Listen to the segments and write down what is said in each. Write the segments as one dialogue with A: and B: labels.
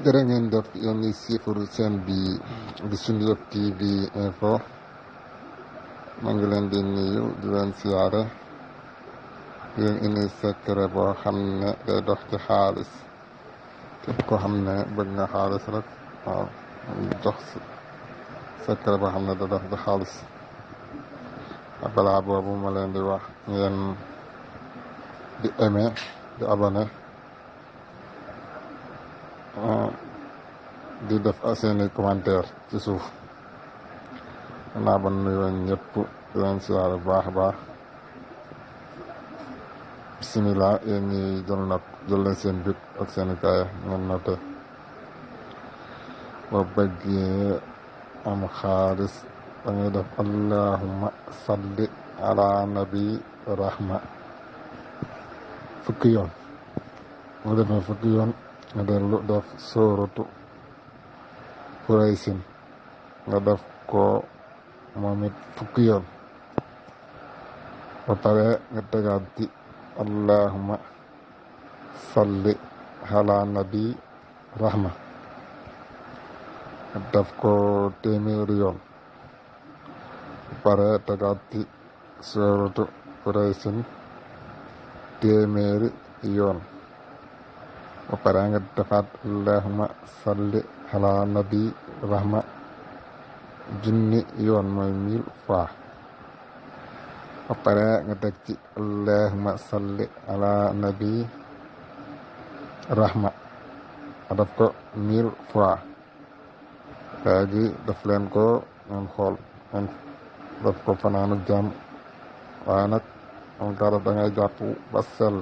A: jërë ngeen def yéen ñi siifur seen bi di Sunweb TV info ma ngi leen di nuyu di leen siyaare di leen indi secret boo xam ne day dox ci xaalis képp koo xam ne bëgg nga xaalis rek waaw jox secret boo xam ne day dox ci xaalis balaa boobu ma leen di wax ngeen di aimé di abonné di def seeni commentaire ci suuf naa ba nuyoo ñëpp di leen siyaare bu baax a baax bisimilah yéen ñi jël leen seen bit ak seeni kaaya ngeen noté boo bëggee am xaalis da ngay def allahumma salli ala nabi rahma fukki yoon mu defee fukki yoon nga dellu def sóoratu Quraysin nga def ko moom it fukki yoon ba pare nga tegaat ci allahumma salli ala nabi rahma nga def ko téeméeri yoon ba pare tegaat ci sóoratu Quraysin téeméeri yoon ba pare nga defaat allahumma salli ala nabi rahma junni yoon mooy 1000 fois ba pare nga teg ci allahumma salli ala nabi rahma nga def ko 1000 fois léegi def leen ko ngeen xool ngeen def ko fanaanu jàmm waaye nag am dara da ngay jàpp ba sell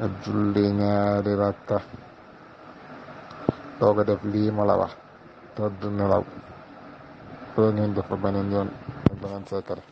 A: nga julli ñaari rakka doo ko def lii ma la wax tëdd nelaw ngeen def ko beneen yoon ak beneen secret